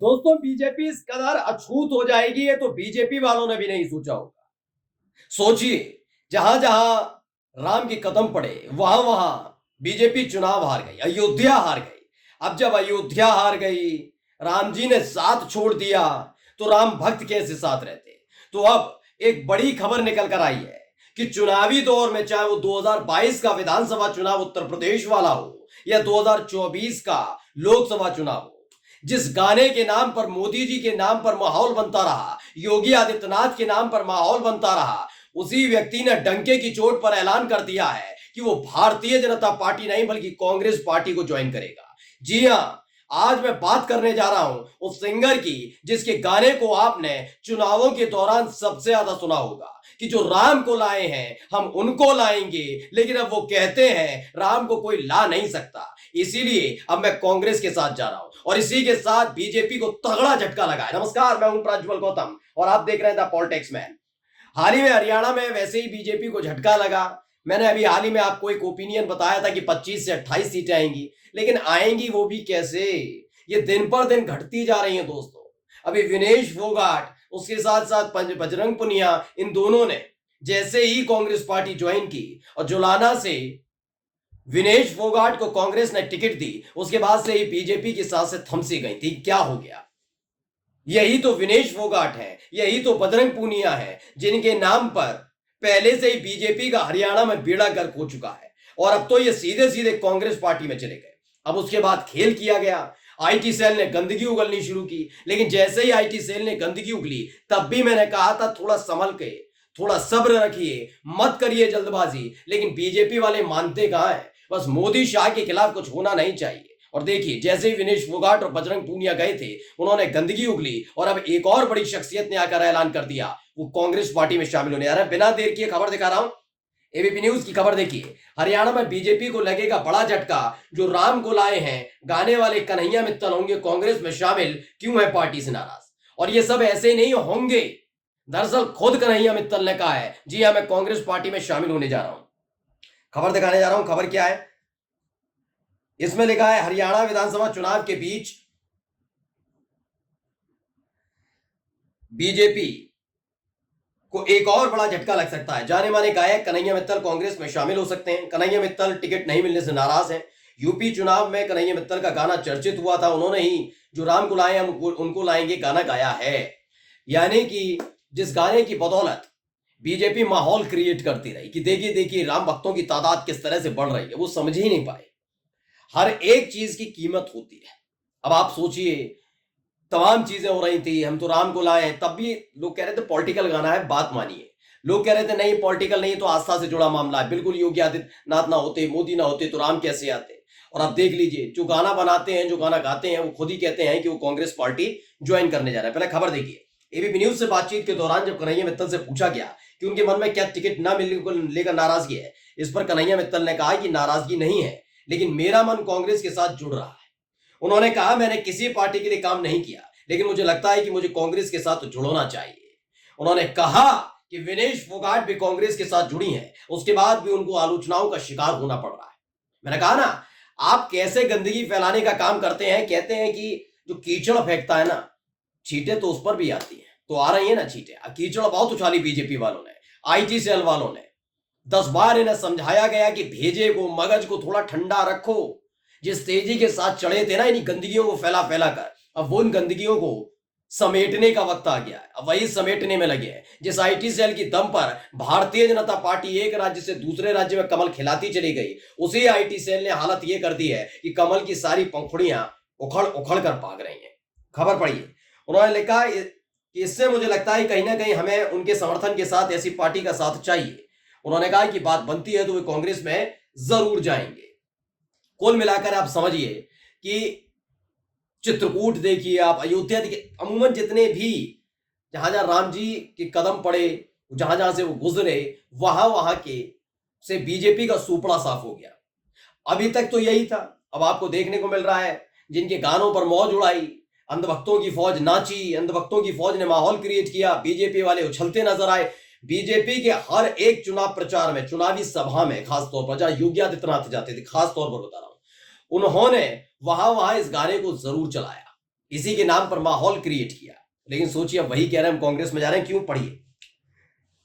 दोस्तों, बीजेपी इस कदर अछूत हो जाएगी, ये तो बीजेपी वालों ने भी नहीं सोचा होगा। सोचिए, जहां जहां राम के कदम पड़े वहां वहां बीजेपी चुनाव हार गई, अयोध्या हार गई। अब जब अयोध्या हार गई, राम जी ने साथ छोड़ दिया, तो राम भक्त कैसे साथ रहते। तो अब एक बड़ी खबर निकल कर आई है कि चुनावी दौर में, चाहे वो 2022 का विधानसभा चुनाव उत्तर प्रदेश वाला हो या 2024 का लोकसभा चुनाव हो, जिस गाने के नाम पर मोदी जी के नाम पर माहौल बनता रहा, योगी आदित्यनाथ के नाम पर माहौल बनता रहा, उसी व्यक्ति ने डंके की चोट पर ऐलान कर दिया है कि वो भारतीय जनता पार्टी नहीं बल्कि कांग्रेस पार्टी को ज्वाइन करेगा। जी हां, आज मैं बात करने जा रहा हूं उस सिंगर की जिसके गाने को आपने चुनावों के दौरान सबसे ज्यादा सुना होगा कि जो राम को लाए हैं हम उनको लाएंगे, लेकिन अब वो कहते हैं राम को कोई ला नहीं सकता। इसीलिए अब मैं कांग्रेस के साथ जा रहा हूं और इसी के साथ बीजेपी को तगड़ा झटका लगा है। नमस्कार, मैं हूं प्रज्वल गौतम और आप देख रहे हैं द पॉलिटिक्स मैन। हाल ही में हरियाणा में वैसे ही बीजेपी को झटका लगा। मैंने अभी हाल ही में आपको एक ओपिनियन बताया था कि 25 से 28 सीटें आएंगी, लेकिन आएंगी वो भी कैसे, ये दिन पर दिन घटती जा रही हैं दोस्तों। अभी विनेश फोगाट, उसके साथ साथ बजरंग पुनिया, इन दोनों ने जैसे ही कांग्रेस पार्टी ज्वाइन की और जुलाना से विनेश फोगाट को कांग्रेस ने टिकट दी, उसके बाद से ही बीजेपी की सांसें थमसी गई थी। क्या हो गया? यही तो विनेश फोगाट है, यही तो बजरंग पूनिया है, जिनके नाम पर पहले से ही बीजेपी का हरियाणा में बेड़ा गर्क हो चुका है और अब तो ये सीधे सीधे कांग्रेस पार्टी में चले गए। अब उसके बाद खेल किया गया, आईटी सेल ने गंदगी उगलनी शुरू की, लेकिन जैसे ही आईटी सेल ने गंदगी उगली, तब भी मैंने कहा था थोड़ा संभल के, थोड़ा सब्र रखिए, मत करिए जल्दबाजी। लेकिन बीजेपी वाले मानते कहां हैं। बस मोदी शाह के खिलाफ कुछ होना नहीं चाहिए। और देखिए, जैसे ही विनेश फोगाट और बजरंग पूनिया गए थे, उन्होंने गंदगी उगली और अब एक और बड़ी शख्सियत ने आकर ऐलान कर दिया वो कांग्रेस पार्टी में शामिल होने जा रहा है। बिना देर किए खबर दिखा रहा हूं, एबीपी न्यूज की खबर देखिए। हरियाणा में बीजेपी को लगेगा बड़ा झटका, जो राम को लाए हैं गाने वाले कन्हैया मित्तल होंगे कांग्रेस में शामिल, क्यों है पार्टी से नाराज। और ये सब ऐसे नहीं होंगे, दरअसल खुद कन्हैया मित्तल ने कहा है जी हां, मैं कांग्रेस पार्टी में शामिल होने जा रहा हूं। खबर दिखाने जा रहा हूं। खबर क्या है इसमें लिखा है, हरियाणा विधानसभा चुनाव के बीच बीजेपी को एक और बड़ा झटका लग सकता है। जाने माने गायक कन्हैया मित्तल कांग्रेस में शामिल हो सकते हैं। कन्हैया मित्तल टिकट नहीं मिलने से नाराज हैं। यूपी चुनाव में कन्हैया मित्तल का गाना चर्चित हुआ था, उन्होंने ही जो राम को लाए हम उनको लाएंगे गाना गाया है। यानी कि जिस गाने की बदौलत बीजेपी माहौल क्रिएट करती रही कि देखिए देखिए राम भक्तों की तादाद किस तरह से बढ़ रही है, वो समझ ही नहीं पाए। हर एक चीज की कीमत होती है। अब आप सोचिए, तमाम चीजें हो रही थी, हम तो राम को लाए हैं, तब भी लोग कह रहे थे पॉलिटिकल गाना है, बात मानिए। लोग कह रहे थे नहीं पॉलिटिकल नहीं, तो आस्था से जुड़ा मामला है, बिल्कुल योगी आदित्यनाथ ना होते, मोदी ना होते तो राम कैसे आते। और आप देख लीजिए, जो गाना बनाते हैं, जो गाना गाते हैं, वो खुद ही कहते हैं कि वो कांग्रेस पार्टी ज्वाइन करने जा रहे हैं। पहले खबर देखिए। एबीपी न्यूज से बातचीत के दौरान जब कन्हैया मित्तल से पूछा गया कि उनके मन में क्या टिकट न मिलने को लेकर नाराजगी है, इस पर कन्हैया मित्तल ने कहा कि नाराजगी नहीं है, लेकिन मेरा मन कांग्रेस के साथ जुड़ रहा है। उन्होंने कहा मैंने किसी पार्टी के लिए काम नहीं किया, लेकिन मुझे लगता है कि मुझे कांग्रेस के साथ जुड़ना चाहिए। उन्होंने कहा कि विनेश फोगाट भी कांग्रेस के साथ जुड़ी हैं, उसके बाद भी उनको आलोचनाओं का शिकार होना पड़ रहा है। मैंने कहा ना, आप कैसे गंदगी फैलाने का काम करते हैं। कहते हैं कि जो कीचड़ फेंकता है ना, छींटे तो उस पर भी आती हैं, तो आ रही है ना छींटे। कीचड़ बहुत उछाली बीजेपी वालों ने, आईटी सेल वालों ने। 10 बार इन्हें समझाया गया कि भेजे को, मगज को थोड़ा ठंडा रखो। जिस तेजी के साथ चढ़े थे ना इन गंदगियों को फैला फैला कर, अब वो इन गंदगियों को समेटने का वक्त आ गया है। अब वही समेटने में लगे हैं। जिस आईटी सेल की दम पर भारतीय जनता पार्टी एक राज्य से दूसरे राज्य में कमल खिलाती चली गई, उसी आईटी सेल ने हालत यह कर दी है कि कमल की सारी पंखुड़ियां उखड़ उखड़ कर भाग रही हैं। खबर पढ़िए। उन्होंने लिखा कि इससे मुझे लगता है कहीं ना कहीं हमें उनके समर्थन के साथ ऐसी पार्टी का साथ चाहिए। उन्होंने कहा कि बात बनती है तो वे कांग्रेस में जरूर जाएंगे। कुल मिलाकर आप समझिए कि चित्रकूट देखिए, आप अयोध्या देखिए, अमूमन जितने भी जहां जहां राम जी के कदम पड़े, जहां जहां से वो गुजरे, वहां वहां के से बीजेपी का सुपड़ा साफ हो गया। अभी तक तो यही था, अब आपको देखने को मिल रहा है जिनके गानों पर मौज उड़ाई, अंधभक्तों की फौज नाची, अंधभक्तों की फौज ने माहौल क्रिएट किया, बीजेपी वाले उछलते नजर आए। बीजेपी के हर एक चुनाव प्रचार में, चुनावी सभा में, खासतौर पर जहां योगी आदित्यनाथ जाते थे, खासतौर पर बता रहा हूं, उन्होंने वहां वहां इस गाने को जरूर चलाया। इसी के नाम पर माहौल क्रिएट किया। लेकिन सोचिए, अब वही कह रहे हैं हम कांग्रेस में जा रहे हैं, क्यों? पढ़िए।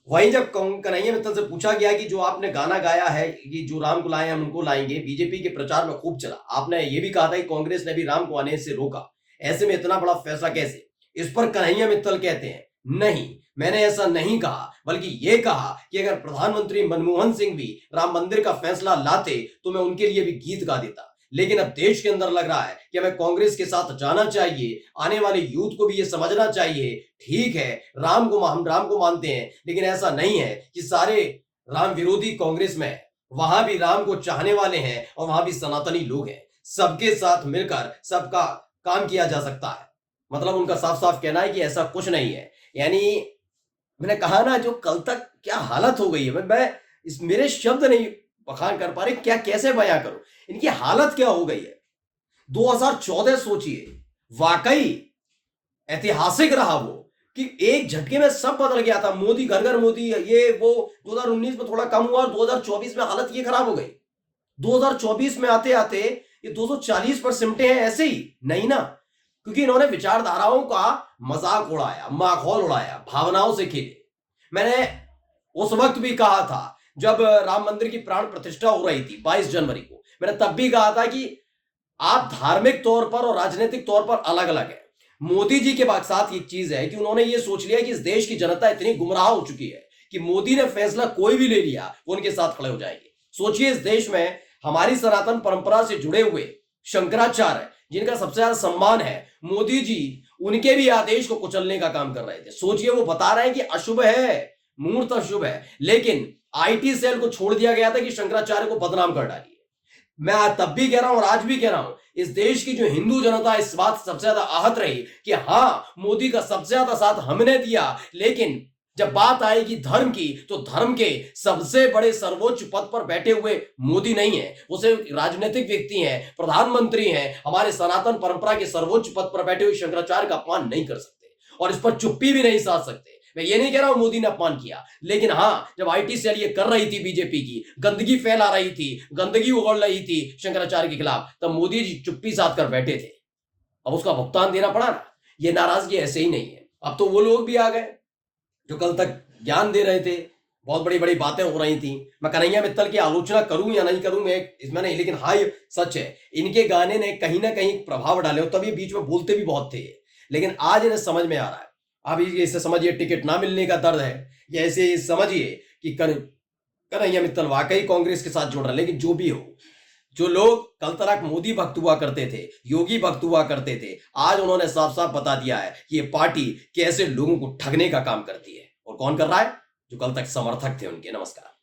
वहीं जब कन्हैया मित्तल से पूछा गया कि जो आपने गाना गाया है कि जो राम को लाए हम उनको लाएंगे, बीजेपी के प्रचार में खूब चला, आपने ये भी कहा था कि कांग्रेस ने भी राम को आने से रोका, ऐसे में इतना बड़ा फैसला कैसे? इस पर कन्हैया मित्तल कहते हैं, नहीं, मैंने ऐसा नहीं कहा, बल्कि यह कहा कि अगर प्रधानमंत्री मनमोहन सिंह भी राम मंदिर का फैसला लाते तो मैं उनके लिए भी गीत गा देता। लेकिन अब देश के अंदर लग रहा है कि हमें कांग्रेस के साथ जाना चाहिए, आने वाले यूथ को भी ये समझना चाहिए, ठीक है हम राम को मानते हैं, लेकिन ऐसा नहीं है कि सारे राम विरोधी कांग्रेस में है। वहां भी राम को चाहने वाले हैं और वहां भी सनातनी लोग हैं। सबके साथ मिलकर सबका काम किया जा सकता है। मतलब उनका साफ साफ कहना है कि ऐसा कुछ नहीं है। यानी मैंने कहा ना, जो कल तक क्या हालत हो गई है, मैं इस मेरे शब्द नहीं बखान कर पा रहे, क्या कैसे बयां करूं इनकी हालत क्या हो गई है। 2014 सोचिए, वाकई ऐतिहासिक रहा वो, कि एक झटके में सब बदल गया था। मोदी घर घर मोदी, ये वो। 2019 में थोड़ा कम हुआ और 2024 में हालत ये खराब हो गई। 2024 में आते आते ये 240 पर सिमटे हैं ऐसे ही नहीं ना, क्योंकि इन्होंने विचारधाराओं का मजाक उड़ाया, माहौल उड़ाया, भावनाओं से खेले। मैंने उस वक्त भी कहा था जब राम मंदिर की प्राण प्रतिष्ठा हो रही थी 22 जनवरी को, मैंने तब भी कहा था कि आप धार्मिक तौर पर और राजनीतिक तौर पर अलग अलग है। मोदी जी के साथ एक चीज है कि उन्होंने ये सोच लिया कि इस देश की जनता इतनी गुमराह हो चुकी है कि मोदी ने फैसला कोई भी ले लिया वो उनके साथ खड़े हो जाएंगे। सोचिए, इस देश में हमारी सनातन परंपरा से जुड़े हुए शंकराचार्य जिनका सबसे ज्यादा सम्मान है, मोदी जी उनके भी आदेश को कुचलने का काम कर रहे थे। सोचिए, वो बता रहे हैं कि अशुभ है, मुहूर्त अशुभ है, लेकिन आईटी सेल को छोड़ दिया गया था कि शंकराचार्य को बदनाम कर डालिए। मैं तब भी कह रहा हूं और आज भी कह रहा हूं, इस देश की जो हिंदू जनता इस बात से सबसे ज्यादा आहत रही कि हां, मोदी का सबसे ज्यादा साथ हमने दिया, लेकिन जब बात आएगी धर्म की तो धर्म के सबसे बड़े सर्वोच्च पद पर बैठे हुए मोदी नहीं है, वो सिर्फ राजनीतिक व्यक्ति हैं, प्रधानमंत्री हैं। हमारे सनातन परंपरा के सर्वोच्च पद पर बैठे हुए शंकराचार्य का अपमान नहीं कर सकते और इस पर चुप्पी भी नहीं साध सकते। मैं ये नहीं कह रहा हूं मोदी ने अपमान किया, लेकिन हां, जब आईटी सेल ये कर रही थी, बीजेपी की गंदगी फैला रही थी, गंदगी उगल रही थी शंकराचार्य के खिलाफ, तब मोदी जी चुप्पी साध कर बैठे थे। अब उसका भुगतान देना पड़ा ना। ये नाराजगी ऐसे ही नहीं है। अब तो वो लोग भी आ गए जो कल तक ज्ञान दे रहे थे, बहुत बड़ी बड़ी बातें हो रही थी। मैं कन्हैया मित्तल की आलोचना करूं या नहीं करूं मैं इसमें नहीं, लेकिन हाँ ये सच है, इनके गाने ने कहीं ना कहीं प्रभाव डाले हो, तभी बीच में बोलते भी बहुत थे, लेकिन आज इन्हें समझ में आ रहा है। अब इसे समझिए टिकट ना मिलने का दर्द है, या ऐसे समझिए कि कन्हैया मित्तल वाकई कांग्रेस के साथ जुड़ रहा है। लेकिन जो भी हो, जो लोग कल तक मोदी भक्त हुआ करते थे, योगी भक्त हुआ करते थे, आज उन्होंने साफ साफ बता दिया है कि ये पार्टी कैसे लोगों को ठगने का काम करती है और कौन कर रहा है, जो कल तक समर्थक थे उनके। नमस्कार।